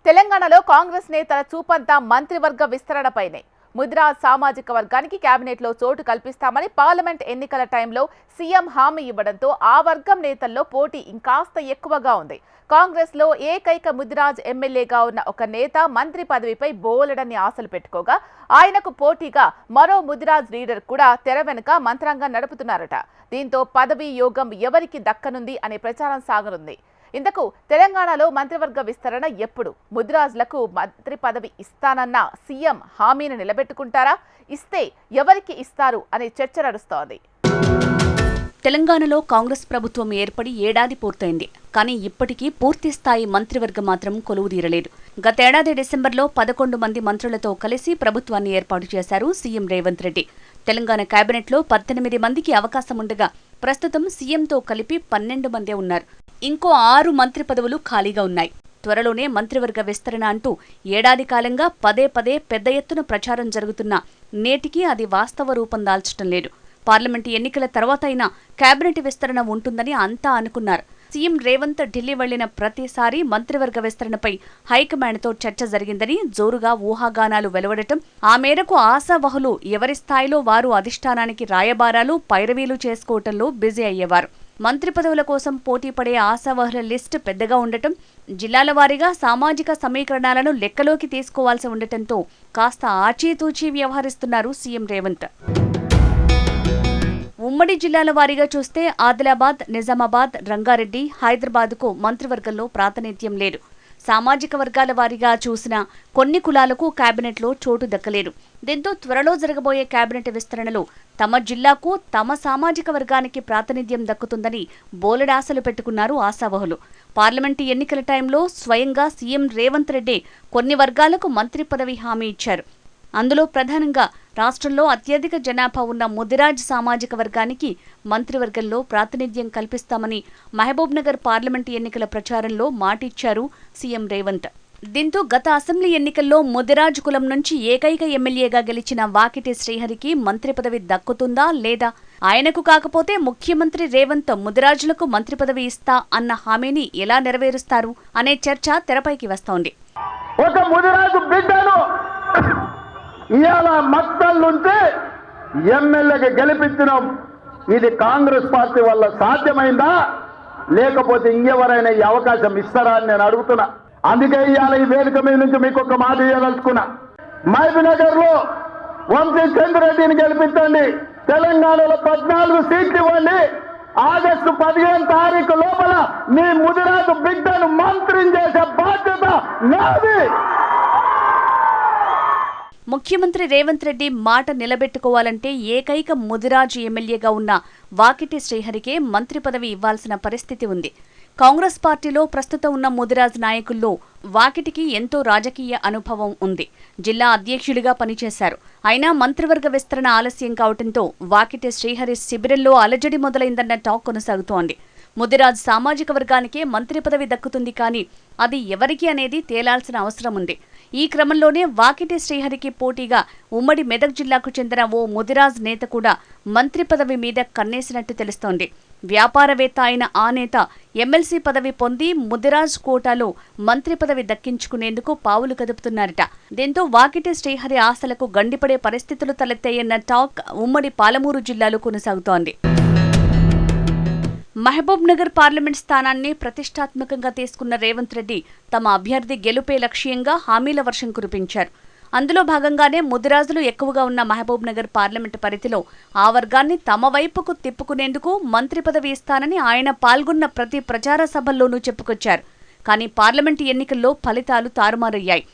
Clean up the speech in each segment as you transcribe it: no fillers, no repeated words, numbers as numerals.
తెలంగాణలో కాంగ్రెస్ నేతల చూపంతా మంత్రివర్గ విస్తరణపైనే. ముదిరాజ్ సామాజిక వర్గానికి కేబినెట్లో చోటు కల్పిస్తామని పార్లమెంట్ ఎన్నికల టైంలో సీఎం హామీ ఇవ్వడంతో ఆ వర్గం నేతల్లో పోటీ ఇంకాస్త ఎక్కువగా ఉంది. కాంగ్రెస్లో ఏకైక ముదిరాజ్ ఎమ్మెల్యేగా ఉన్న ఒక నేత మంత్రి పదవిపై బోలెడన్ని ఆశలు పెట్టుకోగా, ఆయనకు పోటీగా మరో ముదిరాజ్ లీడర్ కూడా తెర వెనుక మంత్రాంగం నడుపుతున్నారట. దీంతో పదవీ యోగం ఎవరికి దక్కనుంది అనే ప్రచారం సాగనుంది. ఇంతకు తెలంగాణలో మంత్రివర్గ విస్తరణ ఎప్పుడు? ముదిరాజులకు మంత్రి పదవి ఇస్తానన్న సీఎం హామీని నిలబెట్టుకుంటారా? ఇస్తే ఎవరికి ఇస్తారు అనే చర్చ నడుస్తోంది. తెలంగాణలో కాంగ్రెస్ ప్రభుత్వం ఏర్పడి ఏడాది పూర్తయింది. కానీ ఇప్పటికీ పూర్తిస్థాయి మంత్రివర్గం మాత్రం కొలువుదీరలేదు. గతేడాది డిసెంబర్లో 11 మంది మంత్రులతో కలిసి ప్రభుత్వాన్ని ఏర్పాటు చేశారు సీఎం రేవంత్ రెడ్డి. తెలంగాణ కేబినెట్లో 18 మందికి అవకాశం ఉండగా ప్రస్తుతం సీఎంతో కలిపి 12 మందే ఉన్నారు. ఇంకో 6 మంత్రి పదవులు ఖాళీగా ఉన్నాయి. త్వరలోనే మంత్రివర్గ విస్తరణ అంటూ ఏడాది కాలంగా పదే పెద్ద ఎత్తున ప్రచారం జరుగుతున్నా నేటికి అది వాస్తవ రూపం దాల్చడం లేదు. పార్లమెంటు ఎన్నికల తర్వాత అయినా కేబినెట్ విస్తరణ ఉంటుందని అంతా అనుకున్నారు. సీఎం రేవంత్ ఢిల్లీ వెళ్లిన ప్రతిసారి మంత్రివర్గ విస్తరణపై హైకమాండ్తో చర్చ జరిగిందని జోరుగా ఊహాగానాలు వెలువడటం, ఆ మేరకు ఆశావహులు ఎవరి స్థాయిలో వారు అధిష్టానానికి రాయబారాలు పైరవీలు చేసుకోవటంలో బిజీ అయ్యేవారు. మంత్రి పదవుల కోసం పోటీ పడే ఆశావహుల లిస్టు పెద్దగా ఉండటం, జిల్లాల వారీగా సామాజిక సమీకరణాలను లెక్కలోకి తీసుకోవాల్సి ఉండటంతో కాస్త ఆచీతూచీ వ్యవహరిస్తున్నారు సీఎం రేవంత్. ఉమ్మడి జిల్లాల వారీగా చూస్తే ఆదిలాబాద్, నిజామాబాద్, రంగారెడ్డి, హైదరాబాద్కు మంత్రివర్గంలో ప్రాతినిధ్యం లేదు. సామాజిక వర్గాల వారీగా చూసినా కొన్ని కులాలకు కేబినెట్లో చోటు దక్కలేదు. దీంతో త్వరలో జరగబోయే కేబినెట్ విస్తరణలో తమ జిల్లాకు, తమ సామాజిక వర్గానికి ప్రాతినిధ్యం దక్కుతుందని బోలెడాశలు పెట్టుకున్నారు ఆశావహులు. పార్లమెంటు ఎన్నికల టైంలో స్వయంగా సీఎం రేవంత్ రెడ్డి కొన్ని వర్గాలకు మంత్రి పదవి హామీ ఇచ్చారు. అందులో ప్రధానంగా రాష్ట్రంలో అత్యధిక జనాభా ఉన్న ముదిరాజ్ సామాజిక వర్గానికి మంత్రివర్గంలో ప్రాతినిధ్యం కల్పిస్తామని మహబూబ్నగర్ పార్లమెంటు ఎన్నికల ప్రచారంలో మాటిచ్చారు సీఎం రేవంత్. దీంతో గత అసెంబ్లీ ఎన్నికల్లో ముదిరాజ్ కులం నుంచి ఏకైక ఎమ్మెల్యేగా గెలిచిన వాకిటి శ్రీహరికి మంత్రి పదవి దక్కుతుందా లేదా? ఆయనకు కాకపోతే ముఖ్యమంత్రి రేవంత్ ముదిరాజులకు మంత్రి పదవి ఇస్తా అన్న హామీని ఎలా నెరవేరుస్తారు అనే చర్చ తెరపైకి వస్తోంది. ఒక ముదిరాజు బిడ్డను ఇవాళ మక్తల్ నుంచి ఎమ్మెల్యేకి గెలిపించడం ఇది కాంగ్రెస్ పార్టీ వల్ల సాధ్యమైందా, లేకపోతే ఇంకెవరైనా ఈ అవకాశం ఇస్తారా అని నేను అడుగుతున్నా. అందుకే ఇవాళ ఈ వేదిక మీద నుంచి మీకు ఒక మాట ఇవ్వదలుచుకున్నా. మహబూబ్నగర్ లో వంశీ చంద్రెడ్డిని గెలిపించండి, తెలంగాణలో 14 సీట్లు ఇవ్వండి, ఆగస్టు 15 తారీఖు లోపల మీ ముదిరాజు బిడ్డను మంత్రిని చేసే బాధ్యత నాది. ముఖ్యమంత్రి రేవంత్ రెడ్డి మాట నిలబెట్టుకోవాలంటే ఏకైక ముదిరాజు ఎమ్మెల్యేగా ఉన్న వాకిటి శ్రీహరికే మంత్రి పదవి ఇవ్వాల్సిన పరిస్థితి ఉంది. కాంగ్రెస్ పార్టీలో ప్రస్తుతం ఉన్న ముదిరాజ్ నాయకుల్లో వాకిటికి ఎంతో రాజకీయ అనుభవం ఉంది. జిల్లా అధ్యక్షుడిగా పనిచేశారు. అయినా మంత్రివర్గ విస్తరణ ఆలస్యం కావడంతో వాకిటి శ్రీహరి శిబిరంలో అలజడి మొదలైందన్న టాక్ కొనసాగుతోంది. ముదిరాజ్ సామాజిక వర్గానికే మంత్రి పదవి దక్కుతుంది, కానీ అది ఎవరికి అనేది తేలాల్సిన అవసరం ఉంది. ఈ క్రమంలోనే వాకిటి శ్రీహరికి పోటీగా ఉమ్మడి మెదక్ జిల్లాకు చెందిన ఓ ముదిరాజ్ నేత కూడా మంత్రి పదవి మీద కన్నేసినట్టు తెలుస్తోంది. వ్యాపారవేత్త అయిన ఆ నేత ఎమ్మెల్సీ పదవి పొంది ముదిరాజ్ కోటాలో మంత్రి పదవి దక్కించుకునేందుకు పావులు కదుపుతున్నారట. దీంతో వాకిటి శ్రీహరి ఆశలకు గండిపడే పరిస్థితులు తలెత్తాయన్న టాక్ ఉమ్మడి పాలమూరు జిల్లాలో కొనసాగుతోంది. మహబూబ్నగర్ పార్లమెంట్ స్థానాన్ని ప్రతిష్టాత్మకంగా తీసుకున్న రేవంత్ రెడ్డి తమ అభ్యర్థి గెలుపే లక్ష్యంగా హామీల వర్షం కురిపించారు. అందులో భాగంగానే ముదిరాజులు ఎక్కువగా ఉన్న మహబూబ్నగర్ పార్లమెంటు పరిధిలో ఆ వర్గాన్ని తమ వైపుకు తిప్పుకునేందుకు మంత్రి పదవి ఇస్తానని ఆయన పాల్గొన్న ప్రతి ప్రచార సభల్లోనూ చెప్పుకొచ్చారు. కానీ పార్లమెంటు ఎన్నికల్లో ఫలితాలు తారుమారయ్యాయి.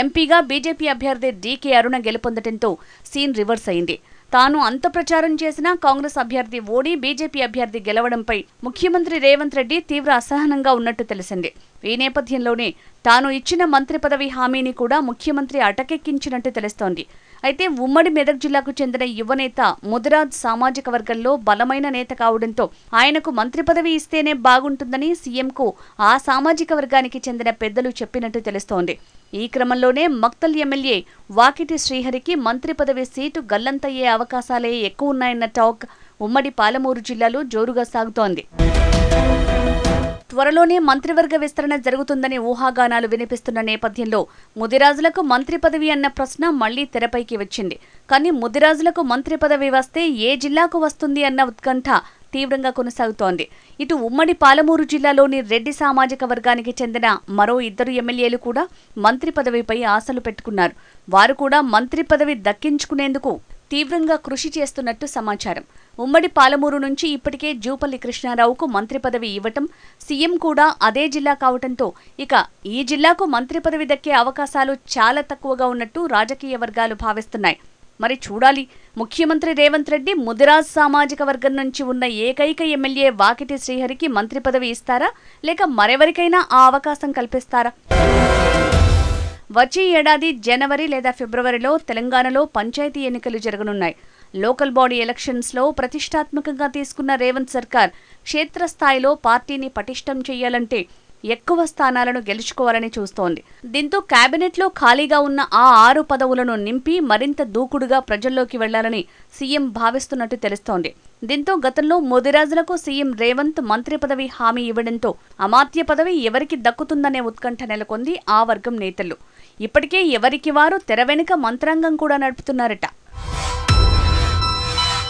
ఎంపీగా బీజేపీ అభ్యర్థి డీకే అరుణ గెలుపొందడంతో సీన్ రివర్స్ అయింది. తాను అంత ప్రచారం చేసినా కాంగ్రెస్ అభ్యర్థి ఓడి బీజేపీ అభ్యర్థి గెలవడంపై ముఖ్యమంత్రి రేవంత్ రెడ్డి తీవ్ర అసహనంగా ఉన్నట్టు తెలిసింది. ఈ నేపథ్యంలోనే తాను ఇచ్చిన మంత్రి పదవి హామీని కూడా ముఖ్యమంత్రి అటకెక్కించినట్టు తెలుస్తోంది. అయితే ఉమ్మడి మెదక్ జిల్లాకు చెందిన యువనేత ముదిరాజ్ సామాజిక వర్గంలో బలమైన నేత కావడంతో ఆయనకు మంత్రి పదవి ఇస్తేనే బాగుంటుందని సీఎంకు ఆ సామాజిక వర్గానికి చెందిన పెద్దలు చెప్పినట్టు తెలుస్తోంది. ఈ క్రమంలోనే మక్తల్ ఎమ్మెల్యే వాకిటి శ్రీహరికి మంత్రి పదవి సీటు గల్లంతయ్యే అవకాశాలే ఎక్కువ ఉన్నాయన్న టాక్ ఉమ్మడి పాలమూరు జిల్లాలో జోరుగా సాగుతోంది. త్వరలోనే మంత్రివర్గ విస్తరణ జరుగుతుందనే ఊహాగానాలు వినిపిస్తున్న నేపథ్యంలో ముదిరాజులకు మంత్రి పదవి అన్న ప్రశ్న మళ్లీ తెరపైకి వచ్చింది. కానీ ముదిరాజులకు మంత్రి పదవి వస్తే ఏ జిల్లాకు వస్తుంది అన్న ఉత్కంఠ తీవ్రంగా కొనసాగుతోంది. ఇటు ఉమ్మడి పాలమూరు జిల్లాలోని రెడ్డి సామాజిక వర్గానికి చెందిన మరో 2 ఎమ్మెల్యేలు కూడా మంత్రి పదవిపై ఆశలు పెట్టుకున్నారు. వారు కూడా మంత్రి పదవి దక్కించుకునేందుకు తీవ్రంగా కృషి చేస్తున్నట్టు సమాచారం. ఉమ్మడి పాలమూరు నుంచి ఇప్పటికే జూపల్లి కృష్ణారావుకు మంత్రి పదవి ఇవ్వటం, సీఎం కూడా అదే జిల్లా కావటంతో ఇక ఈ జిల్లాకు మంత్రి పదవి దక్కే అవకాశాలు చాలా తక్కువగా ఉన్నట్టు రాజకీయ వర్గాలు భావిస్తున్నాయి. మరి చూడాలి, ముఖ్యమంత్రి రేవంత్ రెడ్డి ముదిరాజ్ సామాజిక వర్గం నుంచి ఉన్న ఏకైక ఎమ్మెల్యే వాకిటి శ్రీహరికి మంత్రి పదవి ఇస్తారా, లేక మరెవరికైనా ఆ అవకాశం కల్పిస్తారా? వచ్చే ఏడాది జనవరి లేదా ఫిబ్రవరిలో తెలంగాణలో పంచాయతీ ఎన్నికలు జరగనున్నాయి. లోకల్ బాడీ ఎలక్షన్స్లో ప్రతిష్టాత్మకంగా తీసుకున్న రేవంత్ సర్కార్ క్షేత్రస్థాయిలో పార్టీని పటిష్టం చేయాలంటే ఎక్కువ స్థానాలను గెలుచుకోవాలని చూస్తోంది. దీంతో కేబినెట్లో ఖాళీగా ఉన్న ఆ 6 పదవులను నింపి మరింత దూకుడుగా ప్రజల్లోకి వెళ్లాలని సీఎం భావిస్తున్నట్టు తెలుస్తోంది. దీంతో గతంలో ముదిరాజులకు సీఎం రేవంత్ మంత్రి పదవి హామీ ఇవ్వడంతో అమాత్య పదవి ఎవరికి దక్కుతుందనే ఉత్కంఠ నెలకొంది ఆ వర్గం నేతలు. ఇప్పటికే ఎవరికి వారు తెర వెనుక మంత్రాంగం కూడా నడుపుతున్నారట.